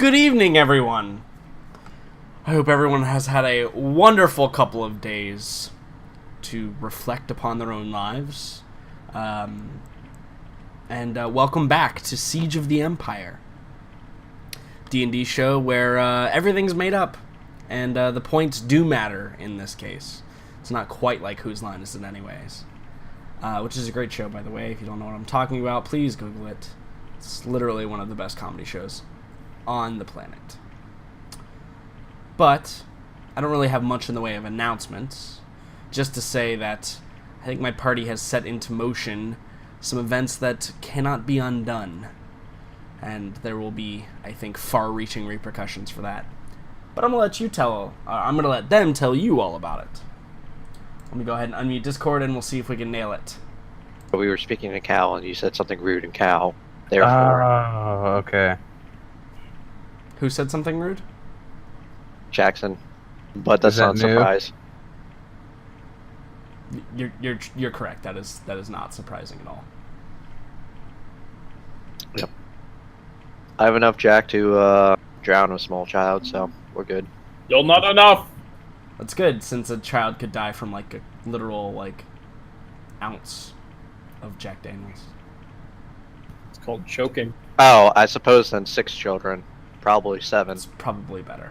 Good evening, everyone. I hope everyone has had a wonderful couple of days to reflect upon their own lives. And welcome back to Siege of the Empire. D&D show where everything's made up, and the points do matter in this case. It's not quite like Whose Line Is It Anyways? Which is a great show, by the way. If you don't know what I'm talking about, please Google it. It's literally one of the best comedy shows on the planet. But I don't really have much in the way of announcements. Just to say that I think my party has set into motion some events that cannot be undone. And there will be, I think, far-reaching repercussions for that. But I'm going to let them tell you all about it. Let me go ahead and unmute Discord and we'll see if we can nail it. We were speaking to Cal and you said something rude in Cal. Therefore, okay. Who said something rude? Jackson. But that's that not a new? surprise. You're correct. That is not surprising at all. Yep. I have enough Jack to drown a small child, so we're good. You're not enough! That's good, since a child could die from like a literal ounce of Jack Daniels. It's called choking. Oh, I suppose then 6 children. Probably 7. It's probably better.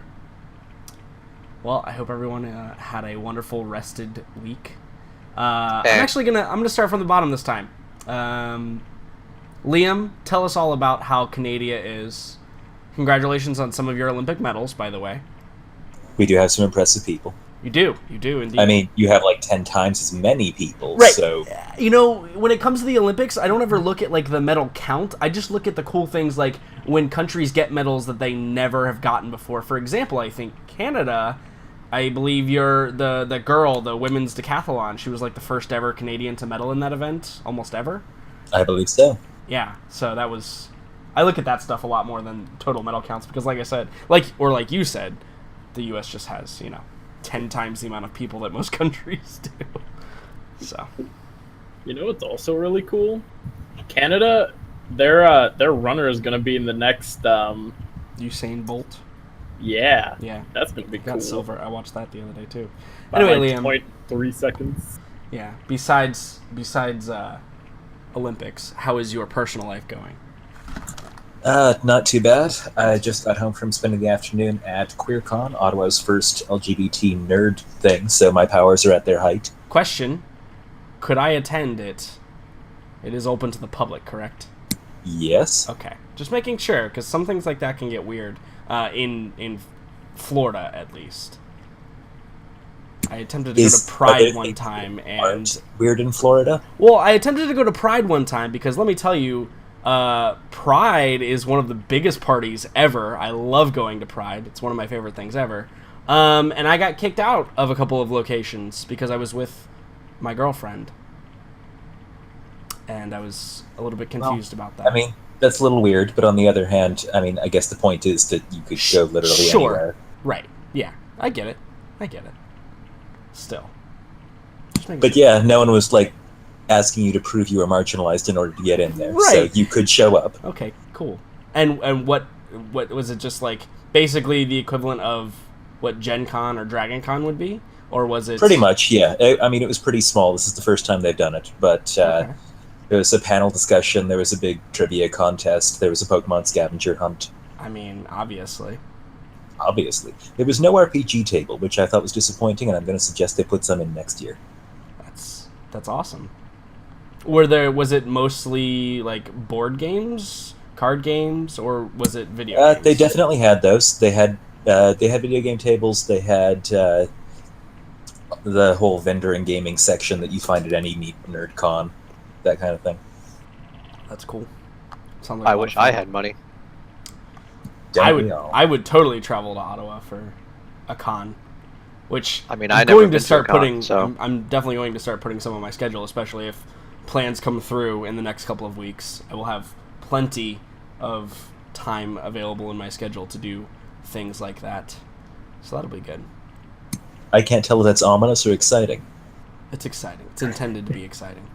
Well, I hope everyone had a wonderful rested week. I'm gonna start from the bottom this time. Liam, tell us all about how Canada is. Congratulations on some of your Olympic medals, by the way. We do have some impressive people. You do indeed. I mean, you have like 10 times as many people, right. So... You know, when it comes to the Olympics, I don't ever look at, the medal count. I just look at the cool things, like when countries get medals that they never have gotten before. For example, I think Canada, I believe the girl, the women's decathlon, she was, the first ever Canadian to medal in that event, almost ever. I believe so. Yeah, so that was... I look at that stuff a lot more than total medal counts, because like I said, like you said, the U.S. just has, 10 times the amount of people that most countries do. So, You know what's also really cool? Canada, their runner is gonna be in the next Usain Bolt. Yeah, That's that's gonna be cool. got silver. I watched that the other day too. By Anyway, Liam. 0.3 seconds. Yeah. Besides Olympics, how is your personal life going? Not too bad. I just got home from spending the afternoon at QueerCon, Ottawa's first LGBT nerd thing, so my powers are at their height. Question: could I attend it? It is open to the public, correct? Yes. Okay. Just making sure, because some things like that can get weird. In Florida, at least. I attempted to go to Pride one time, and... Weird in Florida? Well, I attempted to go to Pride one time, because let me tell you, Pride is one of the biggest parties ever. I love going to Pride. It's one of my favorite things ever. And I got kicked out of a couple of locations because I was with my girlfriend. And I was a little bit confused about that. I mean, that's a little weird, but on the other hand, I mean, I guess the point is that you could go literally anywhere. Right. Yeah. I get it. Still. But yeah, no one was, asking you to prove you were marginalized in order to get in there. Right. So you could show up. Okay, cool. And what was it, just basically the equivalent of what Gen Con or Dragon Con would be? Or was it... Pretty much, yeah. I mean, it was pretty small. This is the first time they've done it. But Okay. There was a panel discussion, there was a big trivia contest, there was a Pokemon scavenger hunt. I mean, obviously. Obviously. There was no RPG table, which I thought was disappointing, and I'm going to suggest they put some in next year. That's awesome. Was it mostly, board games, card games, or was it video games? They definitely had those. They had video game tables, they had the whole vendor and gaming section that you find at any neat nerd con. That kind of thing. That's cool. Sounds like I wish I had money. I would totally travel to Ottawa for a con, which I mean, I'm definitely going to start putting some on my schedule, especially if plans come through in the next couple of weeks. I will have plenty of time available in my schedule to do things like that, so that'll be good. I can't tell if that's ominous or exciting. It's exciting. It's intended to be exciting.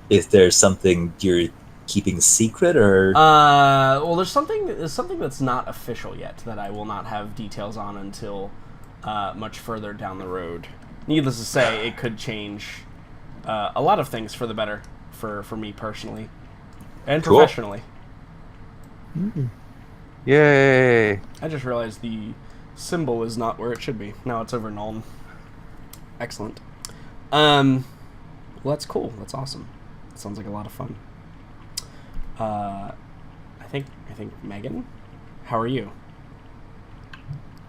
If there's something you're keeping secret, or? Well, there's something that's not official yet that I will not have details on until much further down the road. Needless to say, it could change a lot of things for the better for me personally and Cool. professionally. Yay! I just realized the symbol is not where it should be. Now it's over Nuln. Excellent. Well, that's cool. That's awesome. Sounds like a lot of fun. I think Megan, how are you?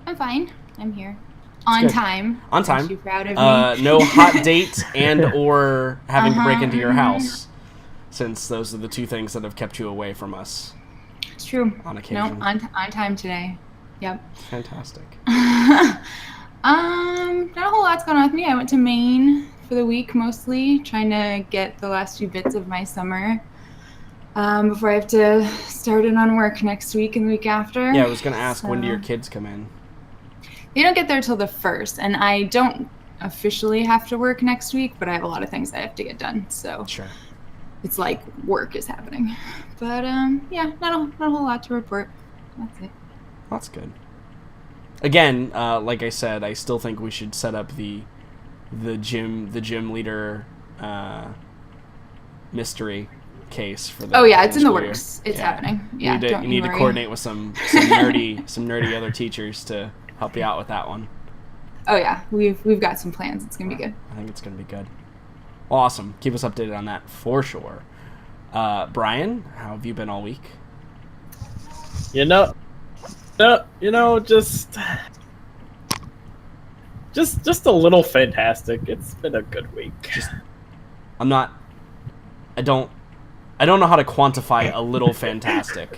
I'm fine. I'm here. On good. time. On time. Aren't you proud of me? No hot date and or having to break into your house, since those are the two things that have kept you away from us It's true. on occasion. No, on time today. Yep. Fantastic. Not a whole lot's going on with me. I went to Maine for the week mostly, trying to get the last few bits of my summer before I have to start in on work next week and the week after. Yeah, I was going to ask, when do So- your kids come in? They don't get there till the 1st, and I don't officially have to work next week, but I have a lot of things I have to get done, so Sure. it's like work is happening. But yeah, not a whole lot to report. That's it. That's good. Again, like I said, I still think we should set up the gym leader mystery case for the. Oh yeah, it's in the school year. works. It's Yeah. happening. Yeah, You need to worry. coordinate with some nerdy other teachers to help you out with that one. Oh yeah, we've got some plans. It's gonna be good. I think it's gonna be good. Awesome. Keep us updated on that for sure. Brian, how have you been all week? Just a little fantastic. It's been a good week. I don't know how to quantify a little fantastic.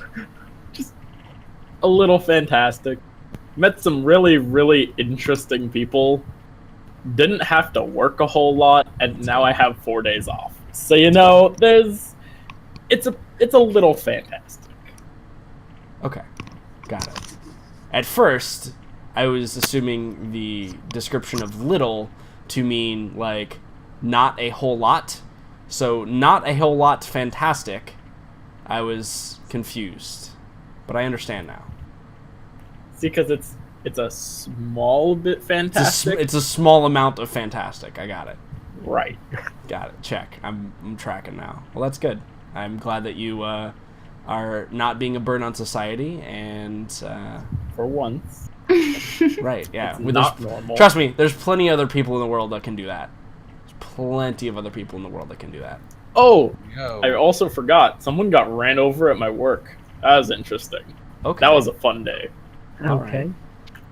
A little fantastic. Met some really, really interesting people. Didn't have to work a whole lot, and now I have 4 days off. So it's a little fantastic. Okay, got it. At first, I was assuming the description of little to mean, like, not a whole lot. So, not a whole lot fantastic. I was confused. But I understand now. See, because it's a small bit fantastic. It's a small amount of fantastic. I got it. Right. Got it. Check. I'm tracking now. Well, that's good. I'm glad that you are not being a burden on society and... For once. Right, yeah. It's Well, not there's- normal. Trust me, there's plenty of other people in the world that can do that. There's plenty of other people in the world that can do that. Oh, Yo. I also forgot. Someone got ran over at my work. That was interesting. Okay. That was a fun day. All Okay. right.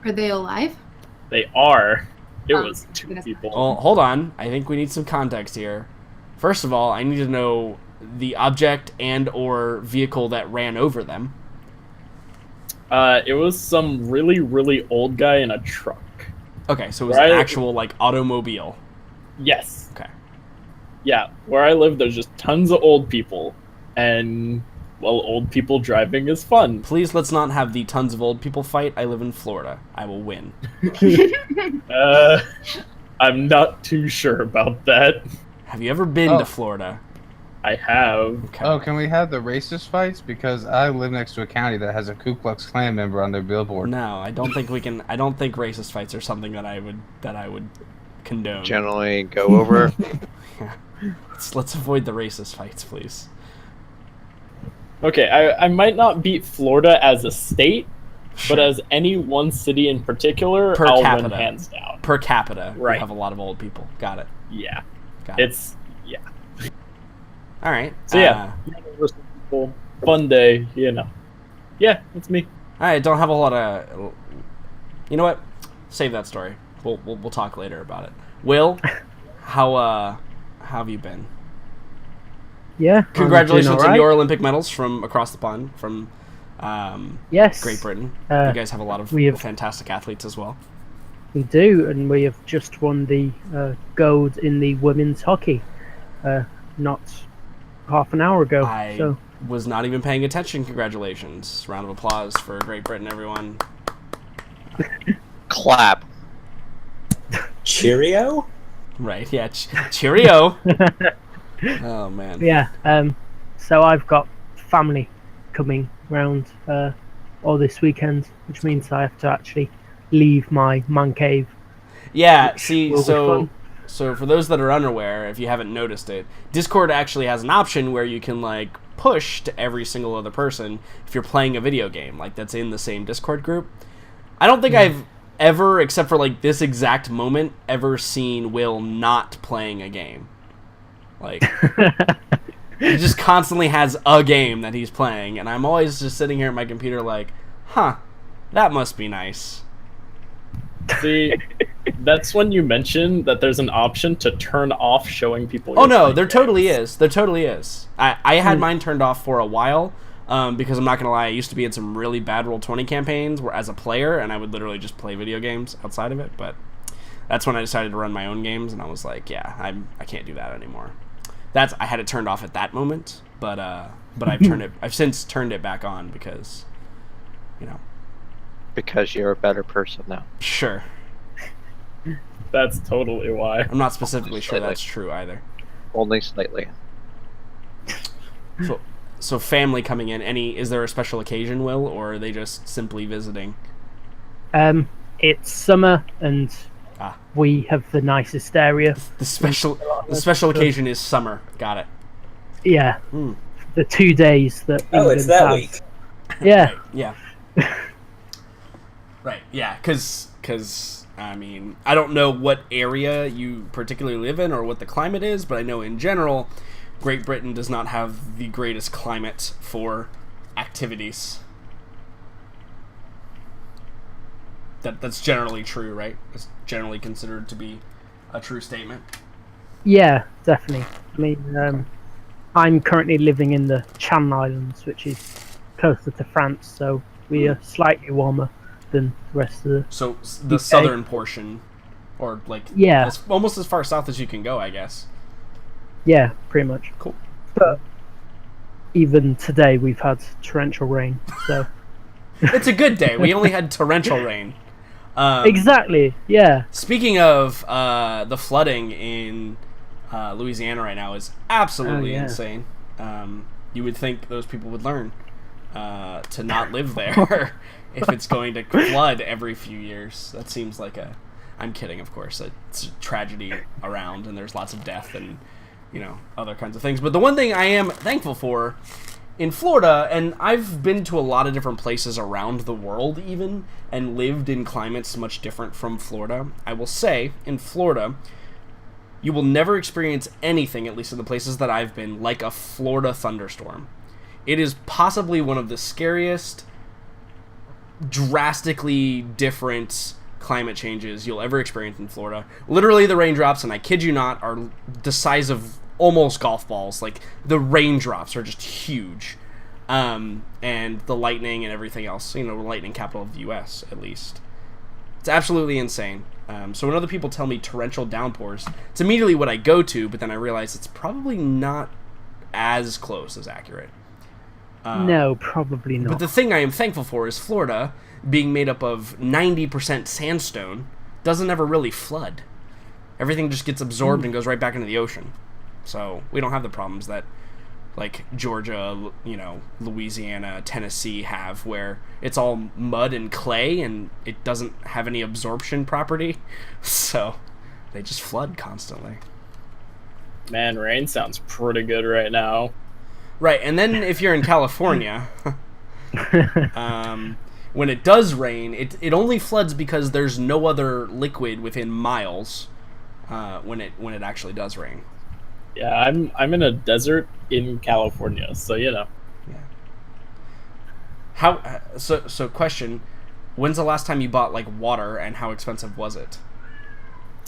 Are they alive? They are. It Oh, was two that's- people. Well, hold on. I think we need some context here. First of all, I need to know the object and or vehicle that ran over them. It was some really, really old guy in a truck. Okay, so it was Right. an actual, like, automobile. Yes. Okay. Yeah, where I live, there's just tons of old people. And, well, old people driving is fun. Please let's not have the tons of old people fight. I live in Florida. I will win. I'm not too sure about that. Have you ever been Oh. to Florida? I have. Okay. Oh, can we have the racist fights? Because I live next to a county that has a Ku Klux Klan member on their billboard. No, I don't think we can. I don't think racist fights are something that I would condone. Generally go over. Let's avoid the racist fights, please. Okay, I might not beat Florida as a state, Sure. but as any one city in particular, Per I'll capita. win hands down. Per capita, we Right. have a lot of old people. Got it. Yeah. Got it. It's, yeah. All right. So yeah, people, fun day, you know. Yeah, it's me. I don't have a lot of. You know what? Save that story. We'll talk later about it. Will, how have you been? Yeah. Congratulations I'm doing on all right. your Olympic medals from across the pond from Yes. Great Britain. Uh, You guys have a lot of we have- fantastic athletes as well. We do, and we have just won the gold in the women's hockey, not half an hour ago. I So was not even paying attention. Congratulations. Round of applause for Great Britain, everyone. Clap. Cheerio? Right, yeah. Cheerio. Oh, man. yeah, So I've got family coming round all this weekend, which means I have to actually leave my man cave. Yeah, Which see, will be fun. so for those that are unaware, if you haven't noticed it, Discord actually has an option where you can like push to every single other person if you're playing a video game, like that's in the same Discord group. I don't think I've ever, except for like this exact moment, ever seen Will not playing a game. Like he just constantly has a game that he's playing, and I'm always just sitting here at my computer like, huh, that must be nice. See, that's when you mentioned that there's an option to turn off showing people. Oh you're no, playing there games. totally is. There totally is. I had mine turned off for a while because I'm not gonna lie, I used to be in some really bad Roll20 campaigns where as a player, and I would literally just play video games outside of it. But that's when I decided to run my own games, and I was like, yeah, I can't do that anymore. I had it turned off at that moment, but I've since turned it back on because, you know. Because you're a better person now. Sure. That's totally why. I'm not specifically sure Slightly. that's true either. Only slightly. So family coming in, is there a special occasion, Will, or are they just simply visiting? It's summer and we have the nicest area. The special occasion is summer. Got it. Yeah. Hmm. The 2 days that Oh, it's England that has. week. Yeah. Yeah. Right, yeah, because, I mean, I don't know what area you particularly live in or what the climate is, but I know in general, Great Britain does not have the greatest climate for activities. That's generally true, right? It's generally considered to be a true statement. Yeah, definitely. I mean, I'm currently living in the Channel Islands, which is closer to France, so we are slightly warmer than the rest of the So the UK. southern portion, or like Yeah. almost as far south as you can go, I guess. Yeah, pretty much. Cool. But even today we've had torrential rain, so It's a good day. We only had torrential rain. exactly. Yeah. Speaking of the flooding in Louisiana right now is absolutely yeah. insane. You would think those people would learn to not live there if it's going to flood every few years. That seems like I'm kidding, of course. It's a tragedy around, and there's lots of death and, you know, other kinds of things. But the one thing I am thankful for in Florida, and I've been to a lot of different places around the world even, and lived in climates much different from Florida. I will say, in Florida, you will never experience anything, at least in the places that I've been, like a Florida thunderstorm. It is possibly one of the scariest, drastically different climate changes you'll ever experience in Florida. Literally, the raindrops, and I kid you not, are the size of almost golf balls. Like, the raindrops are just huge. And the lightning and everything else. You know, the lightning capital of the U.S., at least. It's absolutely insane. So when other people tell me torrential downpours, it's immediately what I go to, but then I realize it's probably not as close as accurate. No, probably not. But the thing I am thankful for is Florida, being made up of 90% sandstone, doesn't ever really flood. Everything just gets absorbed and goes right back into the ocean. So we don't have the problems that, like, Georgia, you know, Louisiana, Tennessee have, where it's all mud and clay and it doesn't have any absorption property. So they just flood constantly. Man, rain sounds pretty good right now. Right, and then if you're in California, when it does rain, it only floods because there's no other liquid within miles when it actually does rain. Yeah, I'm in a desert in California, so you know. Yeah. So question, when's the last time you bought like water, and how expensive was it?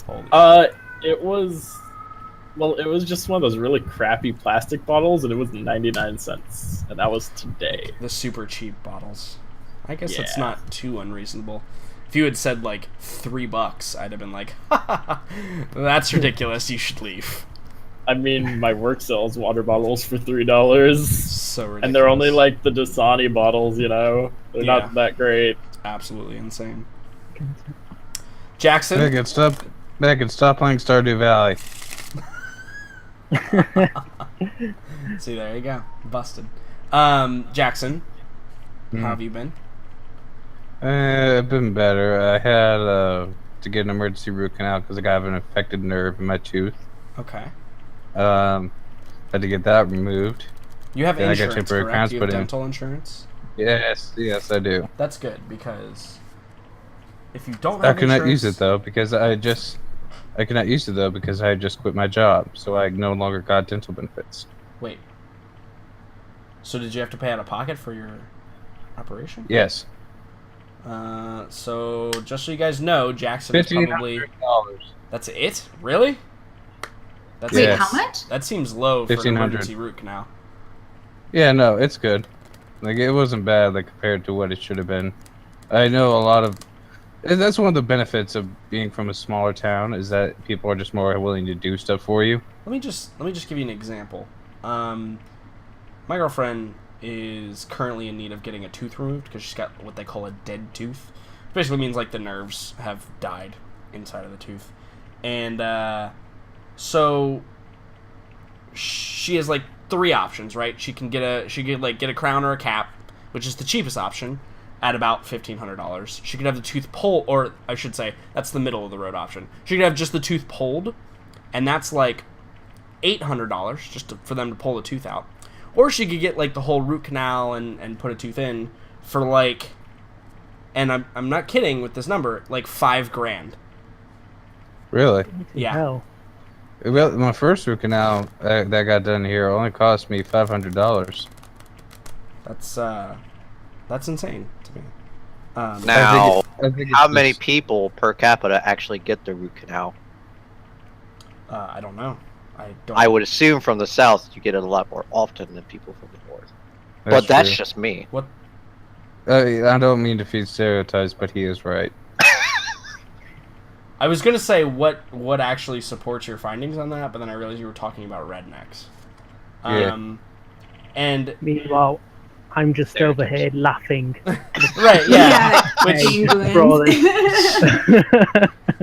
Holy It was just one of those really crappy plastic bottles, and it was 99 cents, and that was today. the super cheap bottles. I guess that's Yeah. not too unreasonable. If you had said like $3, I'd have been like, that's ridiculous. You should leave. I mean, my work sells water bottles for $3, So ridiculous. and they're only like the Dasani bottles, you know. They're Yeah. not that great. absolutely insane. Jackson, They could stop playing Stardew Valley. See, there you go. Busted. Jackson, how have you been? I've been better. I had to get an emergency root canal because I have an affected nerve in my tooth. Okay. Had to get that removed. You have Then I got insurance, temporary correct? crowns You have put in. dental insurance? Yes, I do. That's good, because if you don't I have cannot use it insurance- though because I cannot use it though because I just quit my job, so I no longer got dental benefits. Wait. So did you have to pay out of pocket for your operation? Yes. So just so you guys know, Jackson is probably... $1,500. That's it? Really? That's Wait, Yes. how much? That seems low for an 1,500. emergency root canal. Yeah, no, it's good. Like it wasn't bad, like compared to what it should have been. I know a lot of. And that's one of the benefits of being from a smaller town is that people are just more willing to do stuff for you. Let me just give you an example. My girlfriend is currently in need of getting a tooth removed because she's got what they call a dead tooth. Basically means like the nerves have died inside of the tooth, and so she has like 3 options, right? She can get a crown or a cap, which is the cheapest option, at about $1,500. She could have the tooth pulled, or I should say, that's the middle of the road option. She could have just the tooth pulled, and that's like $800 just for them to pull the tooth out. Or she could get like the whole root canal and put a tooth in for like, and I'm not kidding with this number, like $5,000. Really? Yeah. Hell. Well, my first root canal that got done here only cost me $500. That's insane to me. Now, I think it's how many just- people per capita actually get the root canal? I don't know. I would assume from the south you get it a lot more often than people from the north. That's But that's true. just me. I don't mean to feed stereotypes, but he is right. I was gonna say what actually supports your findings on that, but then I realized you were talking about rednecks. Yeah. And Meanwhile, I'm just over here laughing. right, yeah, which Brawling.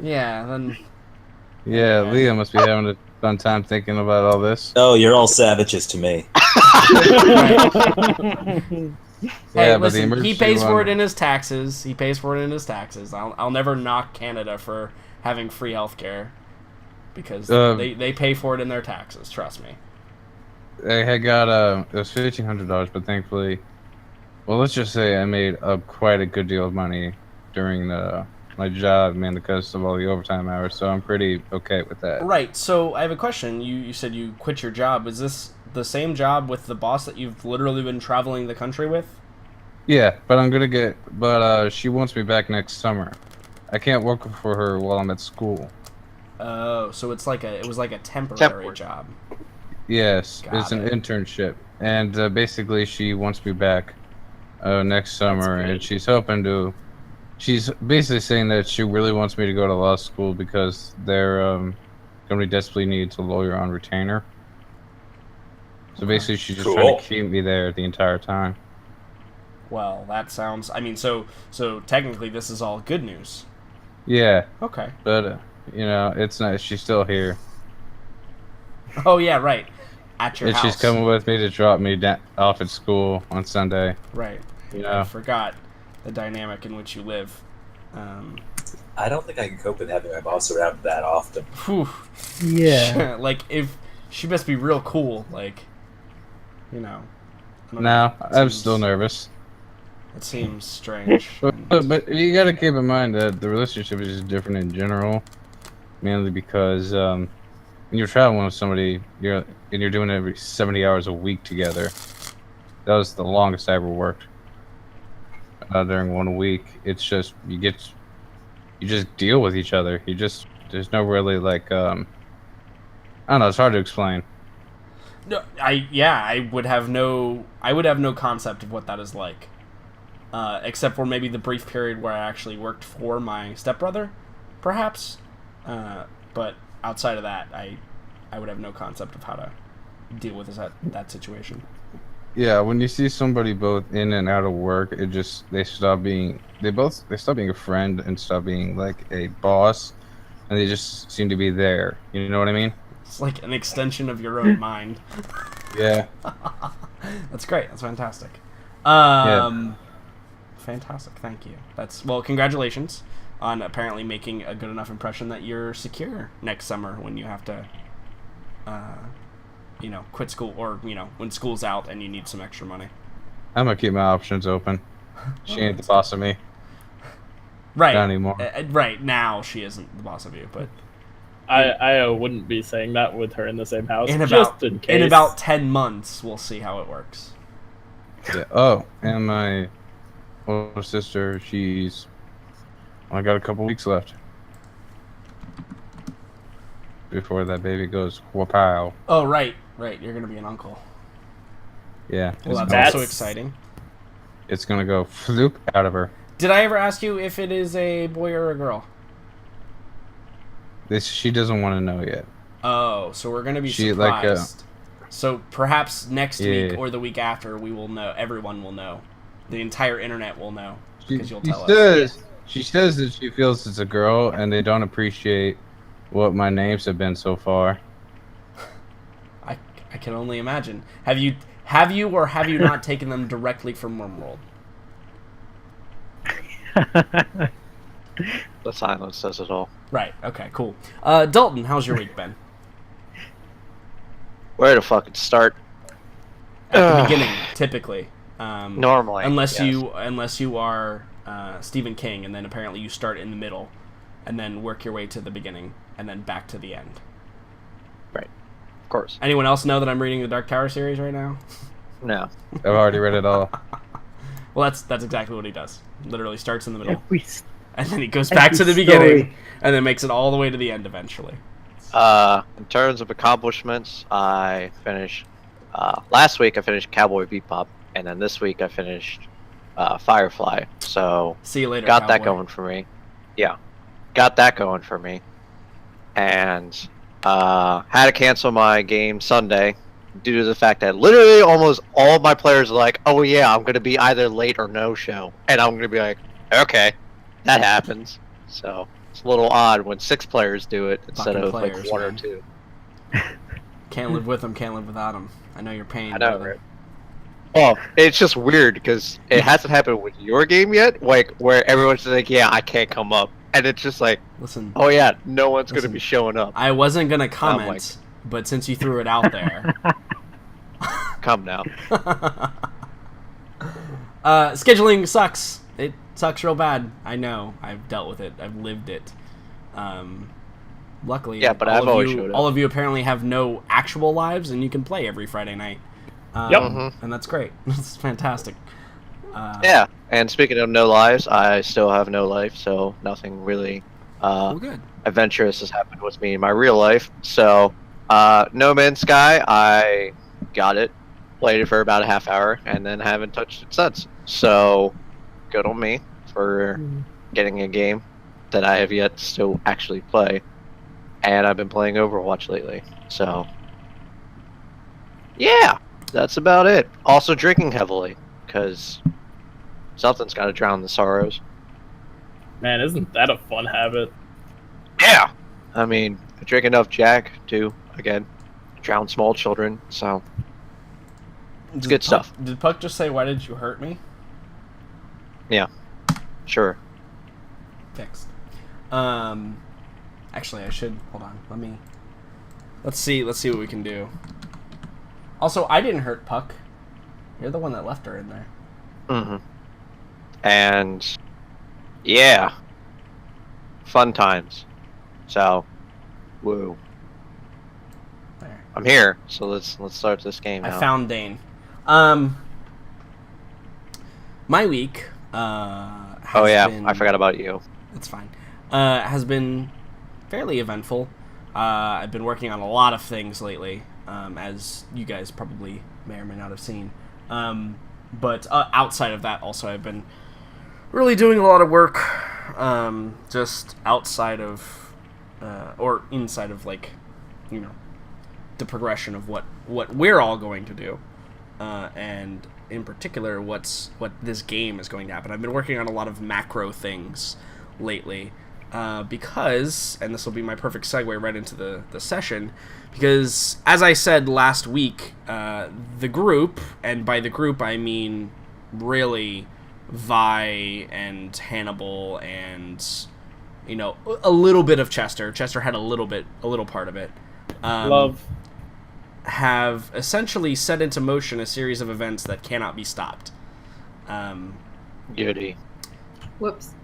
yeah, then Yeah, Leah must be having a fun time thinking about all this. Oh, you're all savages to me. hey, Yeah, but the listen, he emergency pays for one- it in his taxes. He pays for it in his taxes. I'll never knock Canada for having free healthcare because they pay for it in their taxes. Trust me. I had got it was $1,500, but thankfully, well, let's just say I made quite a good deal of money during my job, man, because of all the overtime hours. So I'm pretty okay with that. Right. So I have a question. You said you quit your job. Is this the same job with the boss that you've literally been traveling the country with? Yeah, but I'm gonna get. But she wants me back next summer. I can't work for her while I'm at school. Oh, so it was like a temporary Temporary. job. Yes, Got it's an it. internship, and basically she wants me back next summer, great. and she's hoping to. She's basically saying that she really wants me to go to law school because their company desperately needs a lawyer on retainer. So basically, she's just trying Cool. to keep me there the entire time. Well, that sounds. I mean, so technically, this is all good news. Yeah, Okay. but you know, it's not. She's still here, Oh yeah, right. At your and house. she's coming with me to drop me off at school on Sunday. Right. You I know, forgot the dynamic in which you live. I don't think I can cope with having my boss around that often. Whew. Yeah. Like if she must be real cool. Like, you know. I don't now know. It I'm seems- still nervous. It seems strange. But you got to keep in mind that the relationship is just different in general, mainly because when you're traveling with somebody, you're doing it every 70 hours a week together. That was the longest I ever worked. During 1 week, it's just you just deal with each other. There's no really like I don't know. It's hard to explain. No, I would have no concept of what that is like, except for maybe the brief period where I actually worked for my stepbrother, perhaps. But outside of that, I would have no concept of how to deal with that situation. Yeah, when you see somebody both in and out of work, they stop being a friend and stop being like a boss, and they just seem to be there. You know what I mean? It's like an extension of your own mind. Yeah. That's great. That's fantastic. Fantastic. Thank you. Congratulations on apparently making a good enough impression that you're secure next summer when you have to, quit school, or, when school's out and you need some extra money. I'm gonna keep my options open. She ain't the boss of me. Right. Not anymore. Right. Now she isn't the boss of you, but... I wouldn't be saying that with her in the same house, In just in case. In about 10 months, we'll see how it works. Yeah. Oh, and my older sister, I got a couple weeks left before that baby goes whoop-pow. Oh, right. You're going to be an uncle. Yeah. Well, it's that's also exciting. It's going to go floop out of her. Did I ever ask you if it is a boy or a girl? She doesn't want to know yet. Oh, so we're going to be surprised. So perhaps next week or the week after, we will know. Everyone will know. The entire internet will know. Because you'll tell us. She says that she feels it's a girl, and they don't appreciate what my names have been so far. I can only imagine. Have you or have you not taken them directly from Wormworld? The silence says it all. Right. Okay. Cool. Dalton, how's your week been? Where to fucking start? At the beginning, typically. Normally, unless yes. you are Stephen King, and then apparently you start in the middle, and then work your way to the beginning, and then back to the end. Right. Of course. Anyone else know that I'm reading the Dark Tower series right now? No. I've already read it all. Well, that's exactly what he does. Literally starts in the middle, Every and then he goes back to the beginning, and then makes it all the way to the end eventually. In terms of accomplishments, I finished last week. I finished Cowboy Bebop, and then this week I finished Firefly. So See you later. got cowboy. that going for me. Yeah, got that going for me, and had to cancel my game Sunday due to the fact that literally almost all of my players are like, "Oh yeah, I'm gonna be either late or no show," and I'm gonna be like, "Okay, that happens." So it's a little odd when 6 players do it instead Fucking of players, like 1 or man. 2. Can't live with them, can't live without them. I know your pain. I know, brother. right? Well, it's just weird because it hasn't happened with your game yet, like where everyone's like, "Yeah, I can't come up," and it's just like, Listen, "Oh yeah, no one's gonna be showing up." I wasn't gonna comment, like- but since you threw it out there, Come now. scheduling sucks. It sucks real bad. I know. I've dealt with it. I've lived it. Luckily, Yeah, but all I've of always you, showed up. all of you apparently have no actual lives, and you can play every Friday night. Yep. And that's great. It's fantastic. Yeah, and speaking of no lives, I still have no life, so nothing really Well, good. adventurous has happened with me in my real life. So, No Man's Sky, I got it, played it for about a half hour, and then haven't touched it since. So, good on me for getting a game that I have yet to still actually play. And I've been playing Overwatch lately. So, yeah, that's about it. Also drinking heavily, because something's got to drown the sorrows. Man, isn't that a fun habit? Yeah! I mean, I drink enough Jack to, again, drown small children, so it's good stuff. Did Puck just say, "Why did you hurt me"? Sure. Fixed. Actually, I should hold on. Let's see what we can do. Also, I didn't hurt Puck. You're the one that left her in there. Mm-hmm. And yeah, fun times. So, woo. There. I'm here, so let's start this game now. I found Dane. My week. Oh yeah, been, I forgot about you. It's fine. Has been fairly eventful. I've been working on a lot of things lately, as you guys probably may or may not have seen. But outside of that, also, I've been really doing a lot of work, just outside of, or inside of, like, you know, the progression of what we're all going to do, and in particular, what this game is going to happen. I've been working on a lot of macro things lately, because, and this will be my perfect segue right into the session, because as I said last week, the group, and by the group I mean really Vi and Hannibal and, you know, a little bit of Chester. Chester had a little part of it. Love. Have essentially set into motion a series of events that cannot be stopped. Goody. Whoops.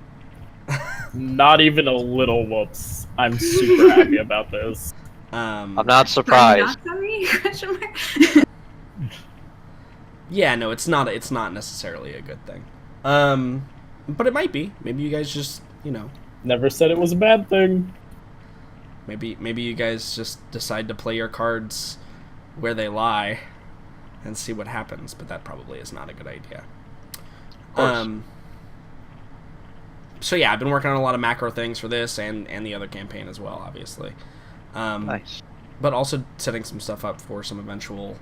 Not even a little whoops. I'm super happy about this. I'm not surprised. I'm not sorry? Question mark. Yeah, no, it's not necessarily a good thing. But it might be. Maybe you guys just, you know, Never said it was a bad thing. maybe you guys just decide to play your cards where they lie and see what happens, but that probably is not a good idea. Of course. So yeah, I've been working on a lot of macro things for this and the other campaign as well, obviously. Nice. But also setting some stuff up for some eventual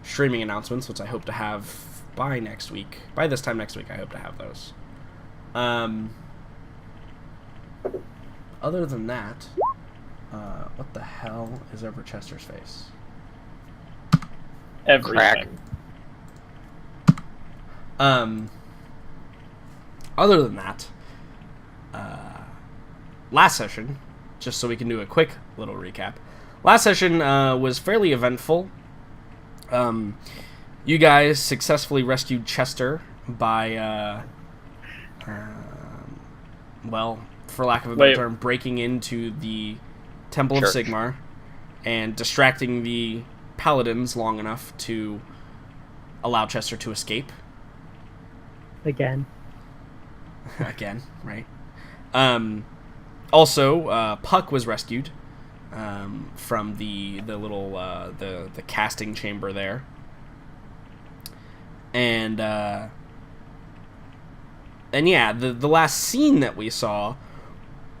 streaming announcements, which I hope to have by next week. By this time next week, I hope to have those. Other than that, what the hell is over Chester's face? Everything. Other than that, last session, just so we can do a quick little recap. Last session was fairly eventful. You guys successfully rescued Chester by, well, for lack of a better term, breaking into the Temple of Church. Sigmar and distracting the paladins long enough to allow Chester to escape. Again. Again, right? Also, Puck was rescued from the little the casting chamber there, and yeah, the last scene that we saw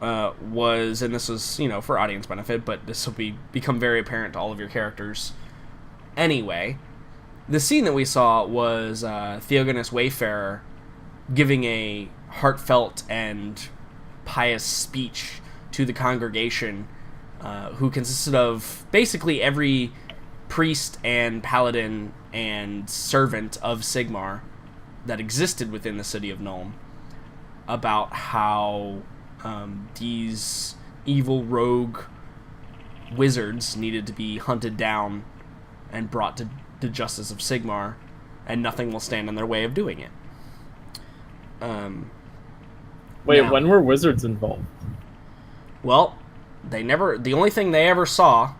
was, and this was, you know, for audience benefit, but this will become very apparent to all of your characters anyway. The scene that we saw was Theogonus Wayfarer giving a heartfelt and pious speech to the congregation, who consisted of basically every priest and paladin and servant of Sigmar that existed within the city of Nuln, about how these evil rogue wizards needed to be hunted down and brought to the justice of Sigmar, and nothing will stand in their way of doing it. Wait, now- when were wizards involved? Well, the only thing they ever saw,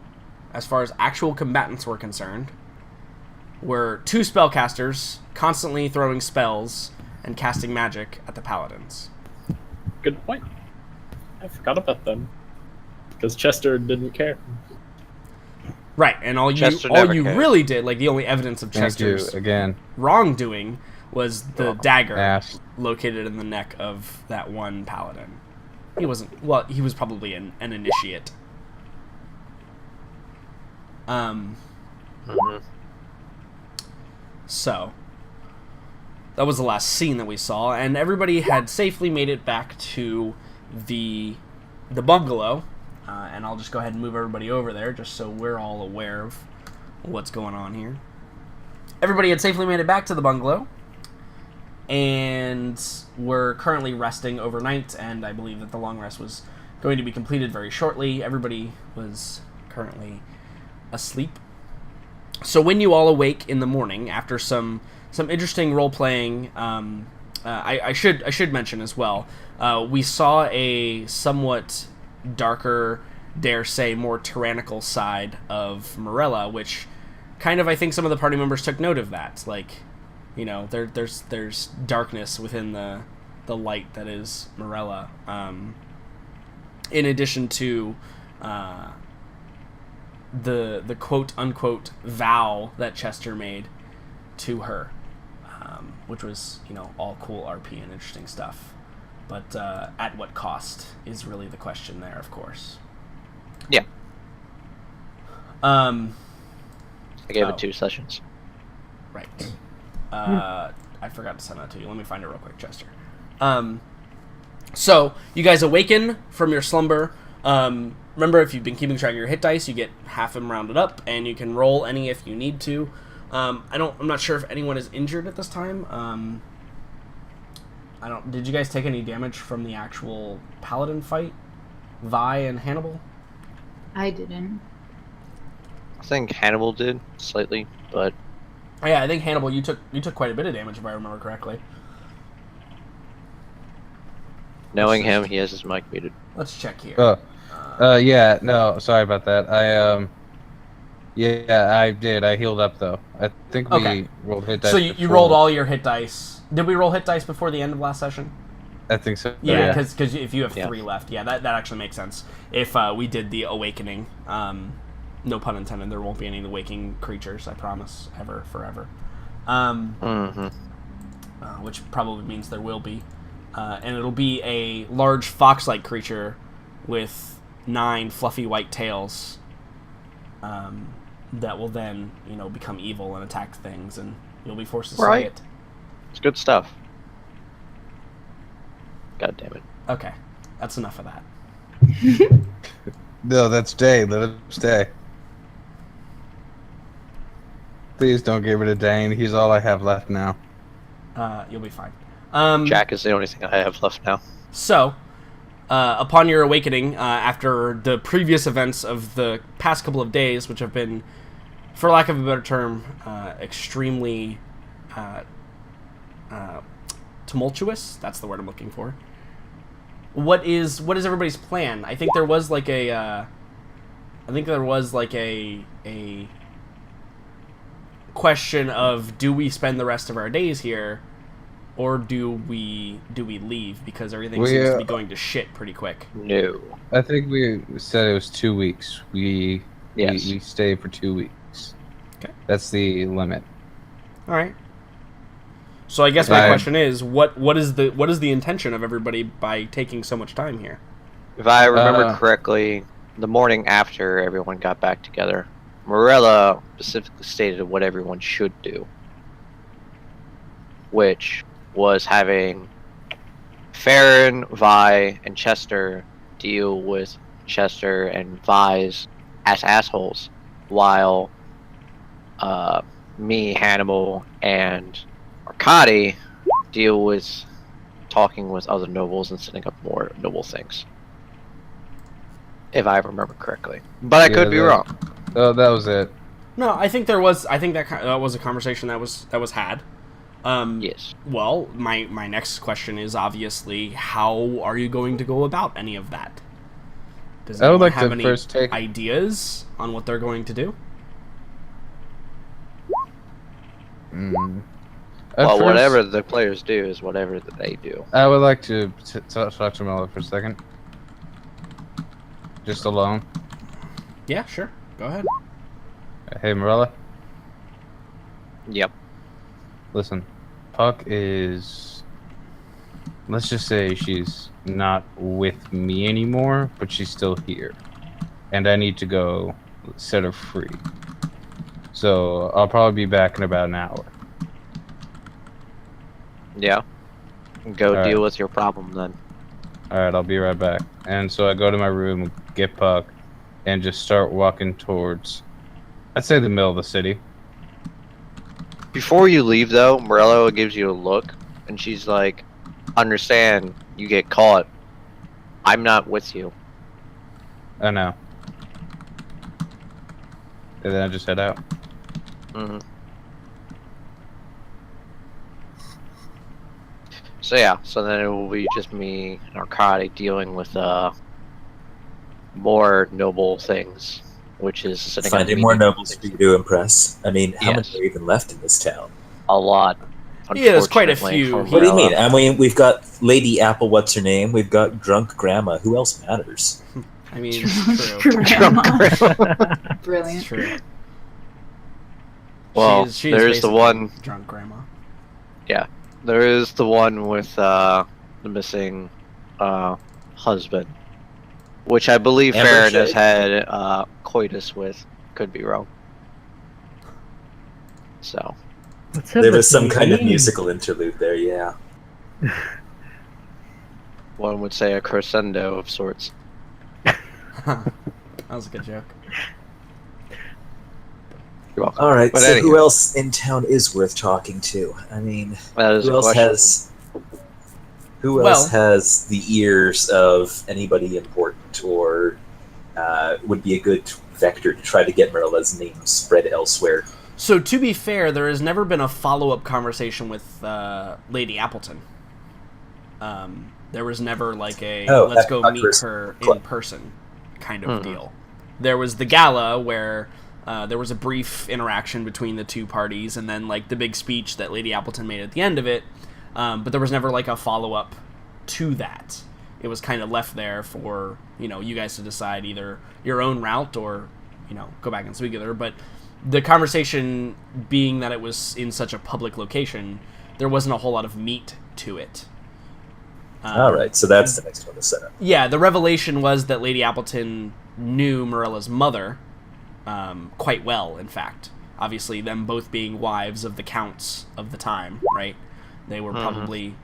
as far as actual combatants were concerned, were two spellcasters constantly throwing spells and casting magic at the paladins. Good point. I forgot about them. Because Chester didn't care. Right, and all Chester you never cared. really did, like the only evidence of Thank you Chester's again. wrongdoing was the dagger Ass. located in the neck of that one paladin. He was probably an initiate. So that was the last scene that we saw, and everybody had safely made it back to the bungalow. And I'll just go ahead and move everybody over there, just so we're all aware of what's going on here. Everybody had safely made it back to the bungalow, and we're currently resting overnight, and I believe that the long rest was going to be completed very shortly. Everybody was currently asleep. So when you all awake in the morning, after some interesting role-playing, I should mention as well, we saw a somewhat darker, dare say, more tyrannical side of Morella, which kind of, I think some of the party members took note of that. Like, you know, there's darkness within the light that is Morella. In addition to the quote unquote vow that Chester made to her, which was, you know, all cool RP and interesting stuff. But at what cost is really the question there, of course. Yeah. I I gave it 2 sessions. Right. I forgot to send that to you. Let me find it real quick, Chester. So, you guys awaken from your slumber. Remember, if you've been keeping track of your hit dice, you get half of them rounded up, and you can roll any if you need to. I'm not sure if anyone is injured at this time. Did you guys take any damage from the actual paladin fight? Vi and Hannibal? I didn't. I think Hannibal did slightly, but Oh, yeah, I think Hannibal, you took quite a bit of damage if I remember correctly. knowing him, he has his mic muted. Let's check here. Yeah, no, sorry about that. Yeah, I did. I healed up though. I think we rolled hit dice. So you rolled all your hit dice. Did we roll hit dice before the end of last session? I think so. Yeah, because if you have 3 left, that actually makes sense. If we did the awakening, no pun intended, there won't be any waking creatures, I promise, ever, forever. Which probably means there will be. And it'll be a large fox-like creature with 9 fluffy white tails that will then, become evil and attack things, and you'll be forced to slay it. It's good stuff. God damn it. Okay, that's enough of that. No, that's Day. Let him stay. Please don't give it to Dane. He's all I have left now. You'll be fine. Jack is the only thing I have left now. So, upon your awakening, after the previous events of the past couple of days, which have been, for lack of a better term, extremely tumultuous. That's the word I'm looking for. What is everybody's plan? I think there was like a question of, do we spend the rest of our days here, or do we leave because everything seems to be going to shit pretty quick? No. I think we said it was 2 weeks. We stay for 2 weeks. Okay. That's the limit. All right. So I guess my question is, what is the intention of everybody by taking so much time here? If I remember correctly, the morning after everyone got back together, Morella specifically stated what everyone should do, which was having Farron, Vi, and Chester deal with Chester and Vi's assholes, while me, Hannibal, and Arcadi deal with talking with other nobles and setting up more noble things. If I remember correctly, but I could be wrong. Oh, that was it. No, I think that was a conversation that was had. Yes. Well, my next question is obviously, how are you going to go about any of that? Does anyone have any ideas on what they're going to do? Well, whatever the players do is whatever that they do. I would like to talk to Morella for a second. Just alone. Yeah, sure. Go ahead. Hey, Morella. Yep. Listen, Puck is... Let's just say she's not with me anymore, but she's still here. And I need to go set her free. So, I'll probably be back in about an hour. Yeah. Go deal with your problem then. Alright, I'll be right back. And so I go to my room, get Puck, and just start walking towards, I'd say, the middle of the city. Before you leave, though, Morello gives you a look, and she's like, understand, you get caught. I'm not with you. I know. And then I just head out. Mm-hmm. So yeah, so then it will be just me and Arcadi dealing with more noble things, which is setting up finding more nobles for you to impress. I mean, how Yes. many are even left in this town? a lot. Yeah, there's quite a unfortunately, few. for What do you Morella. mean? I mean, we've got Lady Apple, what's her name? We've got Drunk Grandma. Who else matters? I mean, it's true. Brilliant. It's true. Well, She is there's the basically one. drunk grandma. Yeah, there is the one with the missing husband, which I believe Amber Farron has Shade? had coitus with. Could be wrong. So. There was some kind of musical interlude there, yeah. one would say a crescendo of sorts. That was a good joke. You're welcome. All right. But So anyway, who else in town is worth talking to? I mean, that is who a else question. has? Who Well- else has the ears of anybody important, or would be a good vector to try to get Marilla's name spread elsewhere? So to be fair, there has never been a follow-up conversation with Lady Appleton. There was never like a let's go meet her in person kind of deal. There was the gala where there was a brief interaction between the two parties, and then like the big speech that Lady Appleton made at the end of it. But there was never like a follow-up to that. It was kind of left there for, you guys to decide either your own route or, go back and speak with her. But the conversation being that it was in such a public location, there wasn't a whole lot of meat to it. All right, so that's the next one to set up. Yeah, the revelation was that Lady Appleton knew Marilla's mother quite well, in fact. Obviously, them both being wives of the counts of the time, right? They were probably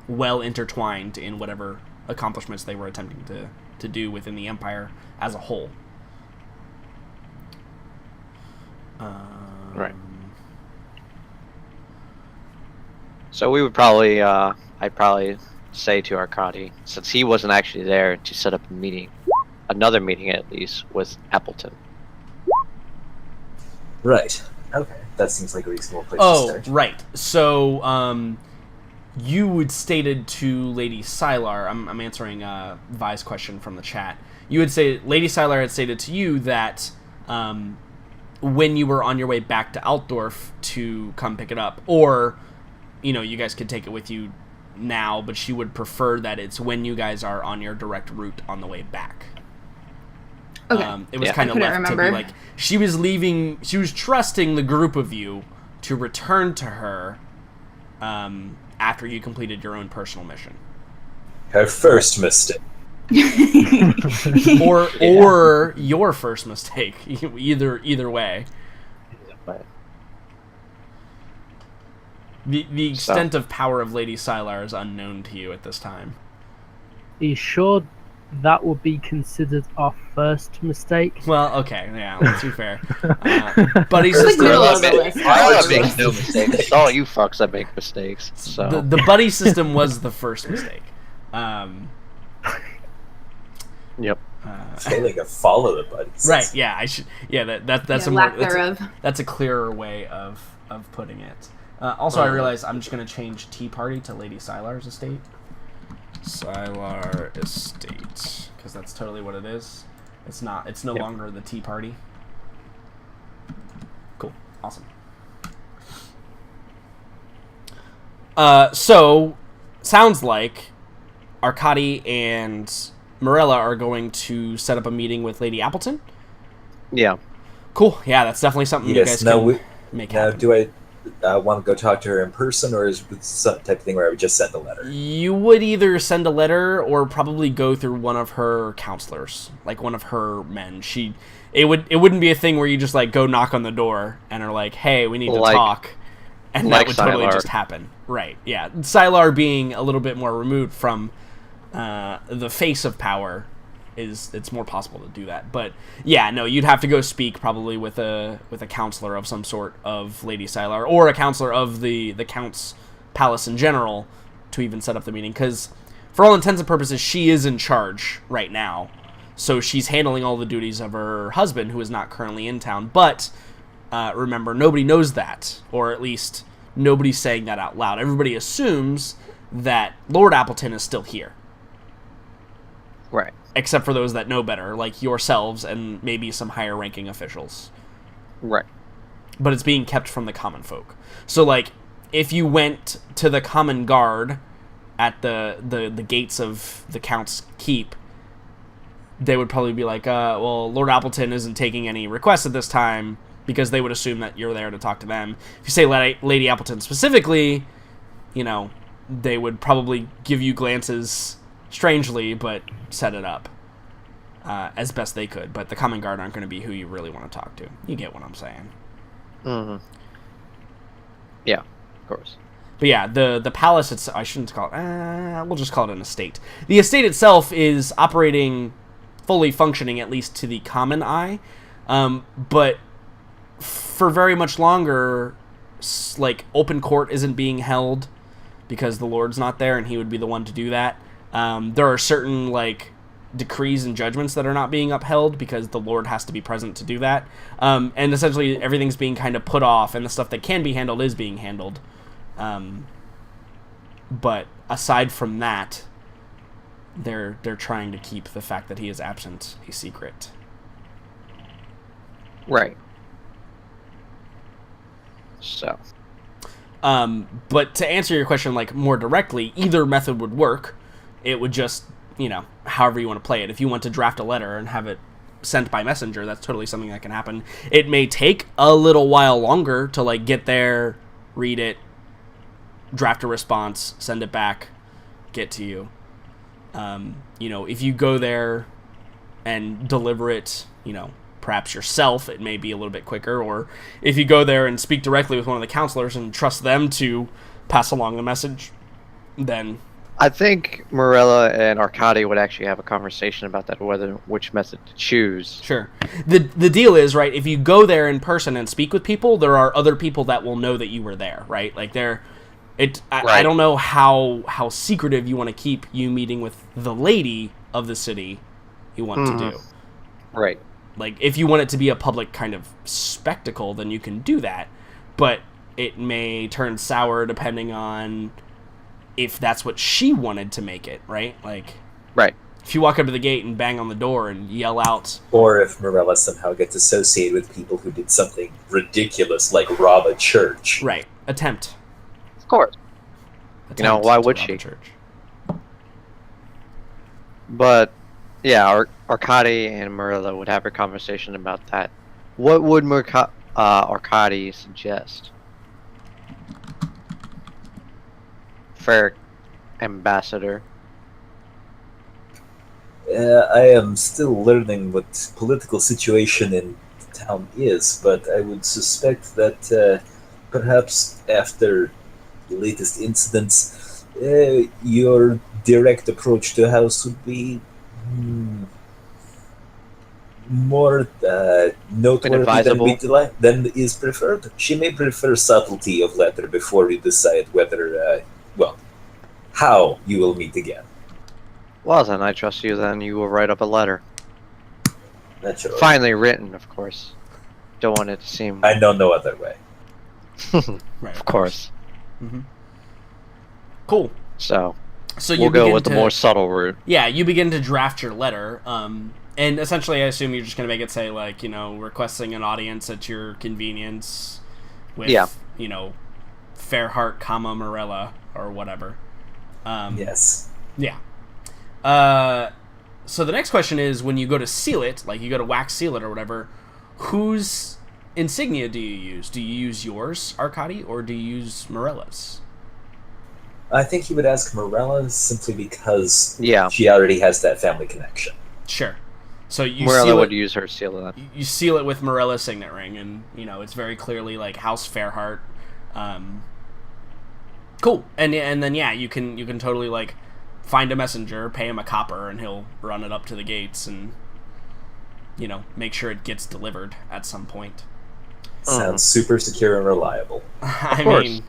well intertwined in whatever accomplishments they were attempting to do within the Empire as a whole. Right. So we would probably, I'd probably say to Arkady, since he wasn't actually there, to set up a meeting, another meeting at least, with Appleton. Right. Okay. That seems like a reasonable place to Oh, start. right. So, you had stated to Lady Sylar, I'm answering Vi's question from the chat. Lady Sylar had stated to you that when you were on your way back to Altdorf to come pick it up, or, you guys could take it with you now, but she would prefer that it's when you guys are on your direct route on the way back. Okay. It was Yeah. kind of I couldn't left to be remember. like, she was trusting the group of you to return to her after you completed your own personal mission. Her first mistake. Or your first mistake. Either way. But The extent of power of Lady Sylar is unknown to you at this time. Are you sure that would be considered our first mistake? Well, okay, yeah, let's be fair. Buddy It's like system. middle of the list. I make no mistakes. It's all you fucks that make mistakes. So The buddy system was the first mistake. Yep. Failing to follow the buddies. Right? Yeah, I should. Yeah, that's a lack more thereof. that's a clearer way of putting it. Also, I realize I'm just gonna change Tea Party to Lady Sylar's estate. Sylar estate, because that's totally what it is. It's not. It's no longer the Tea Party. Cool. Awesome. So sounds like Arkady and Marilla are going to set up a meeting with Lady Appleton. Yeah. Cool. Yeah, that's definitely something you guys can make Now, happen. do I want to go talk to her in person, or is it some type of thing where I would just send a letter? You would either send a letter or probably go through one of her counselors, like one of her men. It wouldn't be a thing where you just like go knock on the door and are like, "Hey, we need to talk," and that would totally Sylar. just happen. Right? Yeah. Sylar being a little bit more removed from the face of power, it's more possible to do that. But yeah, no, you'd have to go speak probably with a counselor of some sort of Lady Sylar, or a counselor of the Count's palace in general, to even set up the meeting, because for all intents and purposes she is in charge right now, so she's handling all the duties of her husband, who is not currently in town. But remember, nobody knows that, or at least nobody's saying that out loud. Everybody assumes that Lord Appleton is still here, Right. except for those that know better, like yourselves and maybe some higher ranking officials. Right. But it's being kept from the common folk. So, like, if you went to the common guard at the gates of the Count's keep, they would probably be like, well, Lord Appleton isn't taking any requests at this time, because they would assume that you're there to talk to them. If you say Lady Appleton specifically, they would probably give you glances strangely, but set it up as best they could. But the common guard aren't going to be who you really want to talk to. You get what I'm saying. Mm-hmm. Yeah, of course. But yeah, the palace, I shouldn't call it, we'll just call it an estate. The estate itself is operating, fully functioning, at least to the common eye, but for very much longer, like, open court isn't being held because the Lord's not there, and he would be the one to do that. There are certain, like, decrees and judgments that are not being upheld because the Lord has to be present to do that. And essentially everything's being kind of put off, and the stuff that can be handled is being handled. But aside from that, they're trying to keep the fact that he is absent a secret. Right. So. But to answer your question, like, more directly, either method would work. It would just, however you want to play it. If you want to draft a letter and have it sent by messenger, that's totally something that can happen. It may take a little while longer to, like, get there, read it, draft a response, send it back, get to you. If you go there and deliver it, perhaps yourself, it may be a little bit quicker. Or if you go there and speak directly with one of the counselors and trust them to pass along the message, then... I think Morella and Arkady would actually have a conversation about that, which method to choose. Sure. The deal is, right, if you go there in person and speak with people, there are other people that will know that you were there, right? Like, I don't know how secretive you want to keep you meeting with the lady of the city you want to do. Right. Like, if you want it to be a public kind of spectacle, then you can do that. But it may turn sour depending on if that's what she wanted to make it, right? Like, right. If you walk up to the gate and bang on the door and yell out... Or if Morella somehow gets associated with people who did something ridiculous, like rob a church. Right. Attempt. Of course. Why would to rob she? a church. But, yeah, Arkady and Morella would have a conversation about that. What would Arkady suggest? Fair ambassador. I am still learning what political situation in the town is, but I would suspect that perhaps after the latest incidents, your direct approach to the house would be more noteworthy than is preferred. She may prefer subtlety of letter before you decide whether, how you will meet again. Well, then I trust you. Then you will write up a letter. Naturally. Finally written, of course. Don't want it to seem... I know no other way. Right. Of course. Mm-hmm. Cool. So we'll go with the more subtle route. Yeah, you begin to draft your letter, and essentially I assume you're just going to make it say, like, requesting an audience at your convenience with, Fairheart, Morella, or whatever. Yes. Yeah. So the next question is, when you go to seal it, like you go to wax seal it or whatever, whose insignia do you use? Do you use yours, Arkady, or do you use Morella's? I think he would ask Morella simply because she already has that family connection. Sure. So Morella would use her seal that. You seal it with Morella's signet ring, and it's very clearly like House Fairheart. Cool. And then you can totally like find a messenger, pay him a copper, and he'll run it up to the gates and make sure it gets delivered at some point. Sounds super secure and reliable. I mean,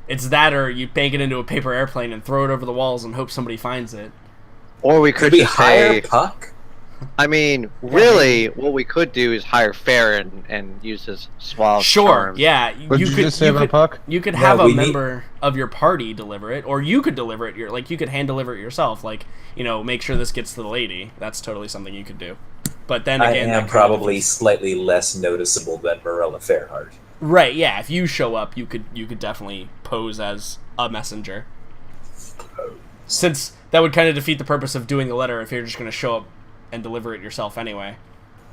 it's that, or you bank it into a paper airplane and throw it over the walls and hope somebody finds it. Or we could just hire Puck? I mean, really, what we could do is hire Fair and use his suave charms. Yeah. What did you just say about Puck? You could have a member of your party deliver it, or you could deliver it. You could hand deliver it yourself. Like, make sure this gets to the lady. That's totally something you could do. But then again, I am probably slightly less noticeable than Morella Fairheart. Right? Yeah. If you show up, you could definitely pose as a messenger. Since that would kind of defeat the purpose of doing the letter if you're just going to show up and deliver it yourself anyway.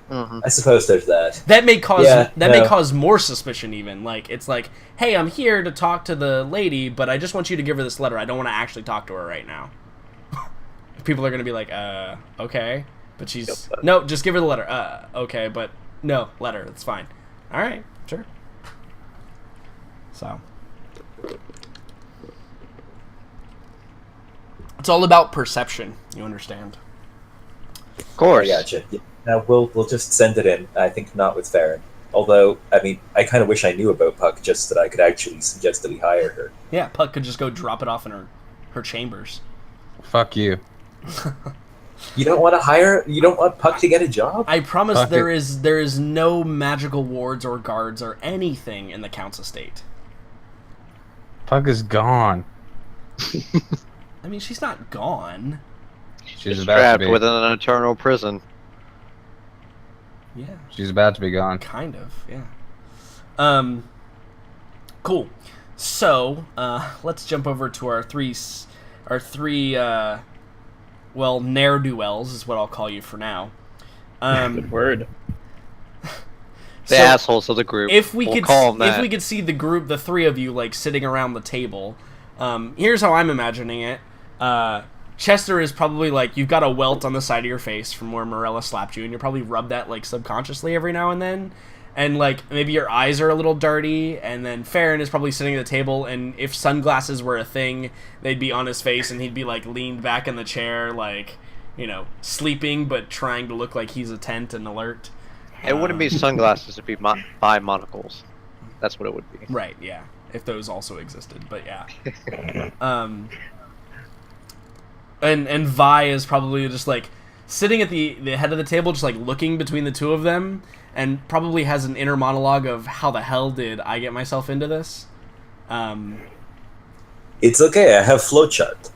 Mm-hmm. I suppose there's that. That may cause may cause more suspicion even. Like, it's like, hey, I'm here to talk to the lady, but I just want you to give her this letter. I don't want to actually talk to her right now. People are going to be like, okay. But she's... No, just give her the letter. Okay, but no, letter. It's fine. All right, sure. So... It's all about perception. You understand? Of I course. gotcha. Yeah. Now we'll just send it in. I think not with Farron. Although, I mean, I kind of wish I knew about Puck just that I could actually suggest that we hire her. Yeah, Puck could just go drop it off in her chambers. Fuck you. You don't want to hire? You don't want Puck to get a job? I promise Fuck there is no magical wards or guards or anything in the Count's estate. Puck is gone. I mean, she's not gone. She's about Trapped to be. within an eternal prison. Yeah, She's about to be gone. kind of. Yeah. Cool. So, let's jump over to our three ne'er-do-wells is what I'll call you for now. Good word. The So, assholes of the group. If we we'll could, call them if that. we could see the group, the three of you, like sitting around the table, here's how I'm imagining it. Chester is probably like, you've got a welt on the side of your face from where Morella slapped you, and you probably rub that like subconsciously every now and then, and like maybe your eyes are a little dirty. And then Farron is probably sitting at the table, and if sunglasses were a thing, they'd be on his face, and he'd be like leaned back in the chair, like, you know, sleeping but trying to look like he's attent and alert. It wouldn't be sunglasses, it'd be monocles. That's what it would be. Right, yeah. If those also existed, but yeah. And Vi is probably just like sitting at the head of the table, just like looking between the two of them, and probably has an inner monologue of how the hell did I get myself into this? It's okay. I have flowchart.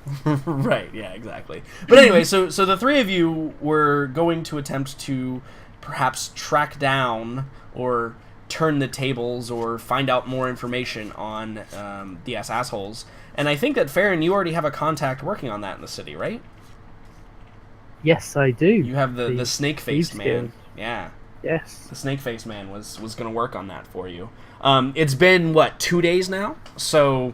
Right, yeah, exactly. But anyway, so the three of you were going to attempt to perhaps track down or turn the tables or find out more information on the assholes. And I think that Farron, you already have a contact working on that in the city, right? Yes, I do. You have the snake-faced man. Guild. Yeah. Yes. The snake-faced man was going to work on that for you. It's been, 2 days now? So,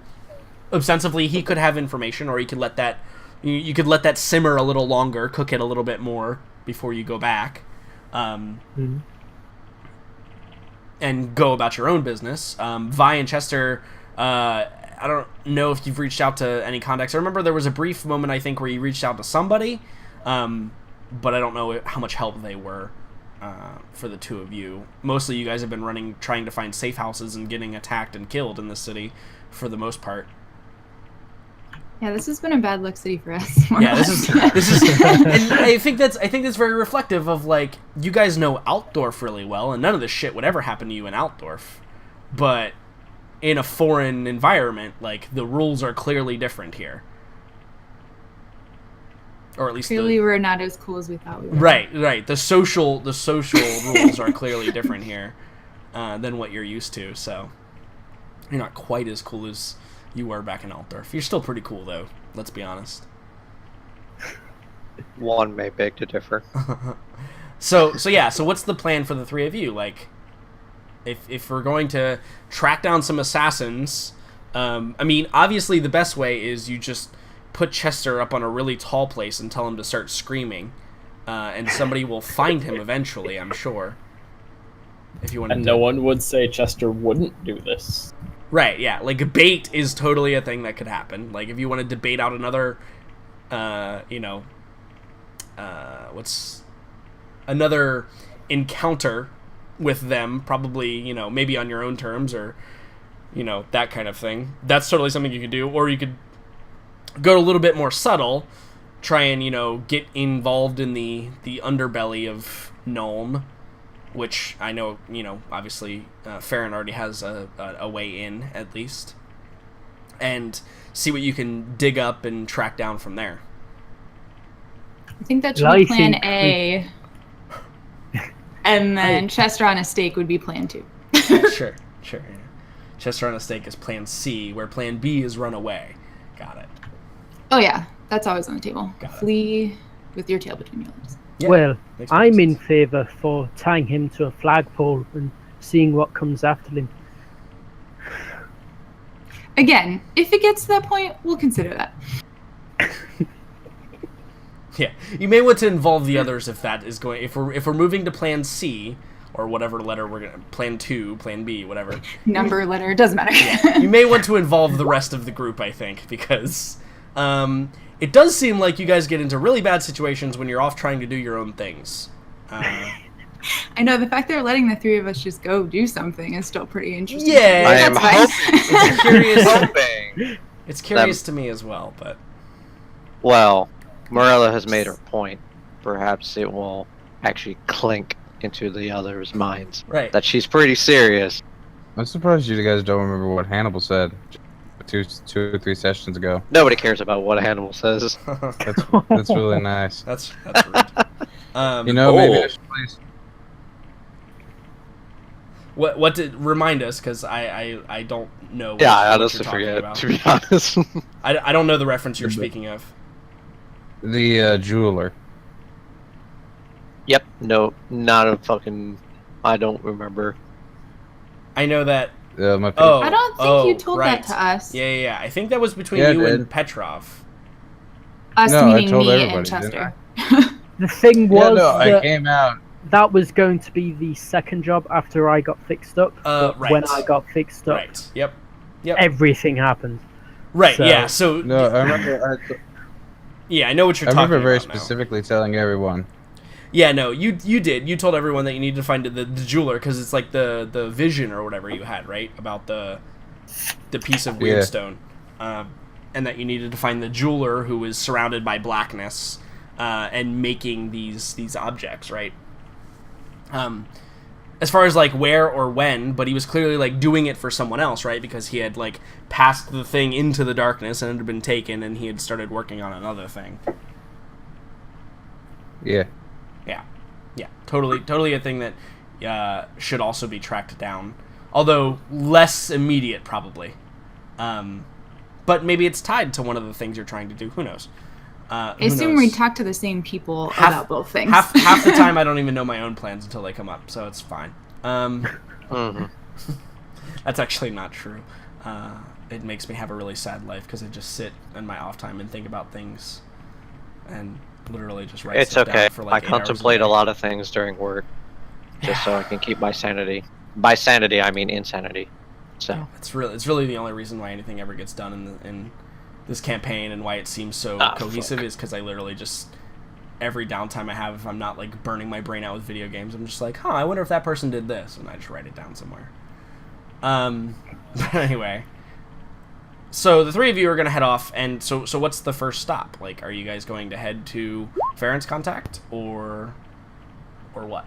ostensibly, he could have information, or he could let that... You could let that simmer a little longer, cook it a little bit more before you go back. And go about your own business. Vi and Chester... I don't know if you've reached out to any contacts. I remember there was a brief moment, I think, where you reached out to somebody, but I don't know how much help they were for the two of you. Mostly you guys have been trying to find safe houses and getting attacked and killed in this city for the most part. Yeah, this has been a bad luck city for us. Yeah, this is, and I think that's very reflective of, like, you guys know Altdorf really well, and none of this shit would ever happen to you in Altdorf, but in a foreign environment, like, the rules are clearly different here. Or at least Clearly we're not as cool as we thought we were. Right. The social rules are clearly different here than what you're used to, so you're not quite as cool as you were back in Altdorf. You're still pretty cool, though, let's be honest. One may beg to differ. So what's the plan for the three of you? Like, if we're going to track down some assassins, I mean, obviously the best way is you just put Chester up on a really tall place and tell him to start screaming, and somebody will find him eventually, I'm sure. If you want, And no one would say Chester wouldn't do this. Right, yeah, like bait is totally a thing that could happen. Like if you want to debate out another, what's another encounter with them, probably, maybe on your own terms, or that kind of thing. That's totally something you could do. Or you could go a little bit more subtle, try and get involved in the underbelly of Nuln, which I know obviously Farron already has a way in, at least, and see what you can dig up and track down from there. I think that should be plan A. And then Chester on a stake would be plan 2. Sure. Yeah. Chester on a stake is plan C, where plan B is run away. Got it. Oh yeah, that's always on the table. Got it. Flee with your tail between your legs. Yeah, Well, makes I'm in sense. favour for tying him to a flagpole and seeing what comes after him. Again, if it gets to that point, we'll consider that. Yeah, you may want to involve the others if that is going. If we're moving to plan C, or whatever letter we're gonna, plan 2, plan B, whatever. Number, letter, it doesn't matter. You may want to involve the rest of the group, I think, because It does seem like you guys get into really bad situations when you're off trying to do your own things. I know the fact they're letting the three of us just go do something is still pretty interesting. Yeah, I am That's it's curious. hoping. It's curious to me as well, but Well, Morella has made her point. Perhaps it will actually clink into the others' minds right. that she's pretty serious. I'm surprised you guys don't remember what Hannibal said two or three sessions ago. Nobody cares about what Hannibal says. That's really nice. That's rude. You know, maybe I should play. What did remind us? Because I don't know. Yeah, I what honestly you're talking forget, about. to be honest. I don't know the reference you're speaking of. The jeweler. Yep, no, not a fucking... I don't remember. I know that. My Oh, I don't think you told right. that to us. Yeah. I think that was between Yeah, I you and did. Petrov. Us No, I meaning told me everybody, and didn't Chester. The thing Yeah, was no, I that came out. that was going to be the second job after I got fixed up. But Right. when I got fixed up, Right. Yep. everything happened. Right. So- Yeah. So. No, I remember. Yeah, I know what you're I talking remember very about now. specifically telling everyone. Yeah, no, you did. You told everyone that you needed to find the jeweler because it's like the vision or whatever you had, right? About the piece of weird Yeah. stone, and that you needed to find the jeweler who was surrounded by blackness and making these objects, right? As far as like where or when, but he was clearly like doing it for someone else, right? Because he had like passed the thing into the darkness and it had been taken, and he had started working on another thing. Yeah. Yeah, totally a thing that should also be tracked down. Although less immediate, probably. But maybe it's tied to one of the things you're trying to do. Who knows? I assume we talk to the same people about both things. Half the time, I don't even know my own plans until they come up, so it's fine. That's actually not true. It makes me have a really sad life because I just sit in my off time and think about things, and literally just write It's stuff okay. down for like I 8 hours contemplate day. a lot of things during work, just so I can keep my sanity. By sanity, I mean insanity. So It's really the only reason why anything ever gets done in this campaign, and why it seems so cohesive is because I literally just every downtime I have, if I'm not like burning my brain out with video games, I'm just like, huh, I wonder if that person did this, and I just write it down somewhere. But anyway, so the three of you are gonna head off, and so what's the first stop? Like, are you guys going to head to Farron's contact or what?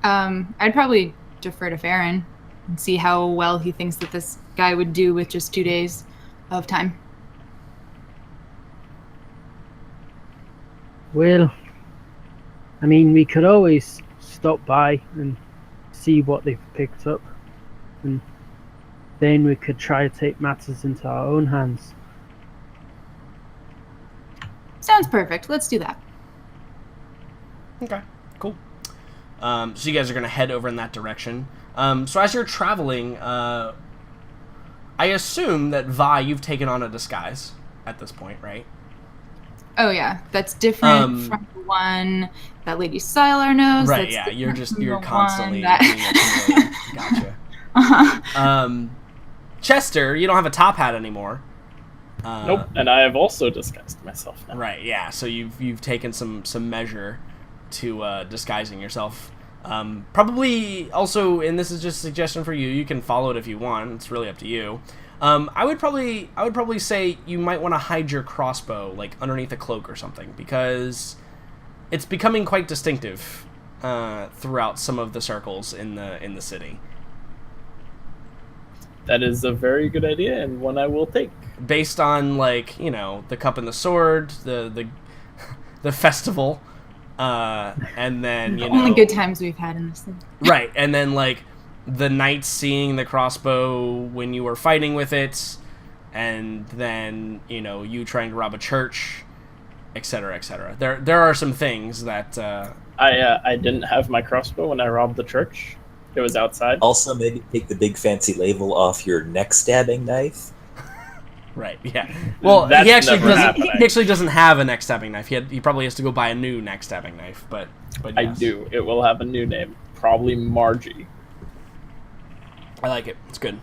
I'd probably defer to Farron and see how well he thinks that this guy would do with just 2 days of time. Well, I mean, we could always stop by and see what they've picked up, and then we could try to take matters into our own hands. Sounds perfect. Let's do that. Okay, cool. So you guys are going to head over in that direction. So as you're traveling, I assume that Vi, you've taken on a disguise at this point, right? Oh yeah, that's different from the one that Lady Sylar knows. Right, That's yeah, different from you're the constantly one being a chameleon. Gotcha. Chester, you don't have a top hat anymore. Nope, and I have also disguised myself now. Right, yeah. So you've taken some measure to disguising yourself. Probably also, and this is just a suggestion for you. You can follow it if you want. It's really up to you. I would probably say you might want to hide your crossbow like underneath a cloak or something, because it's becoming quite distinctive throughout some of the circles in the city. That is a very good idea, and one I will take. Based on, like, you know, the cup and the sword, the festival, and then, you know... Only good times we've had in this thing. Right, and then, like, the knights seeing the crossbow when you were fighting with it, and then, you know, you trying to rob a church, etc., etc. There are some things that... I didn't have my crossbow when I robbed the church. It was outside. Also, maybe take the big fancy label off your neck stabbing knife. Right, yeah. Well, That's he actually never doesn't. happening. He actually doesn't have a neck stabbing knife. He probably has to go buy a new neck stabbing knife. But I yes. do. It will have a new name. Probably Margie. I like it. It's good.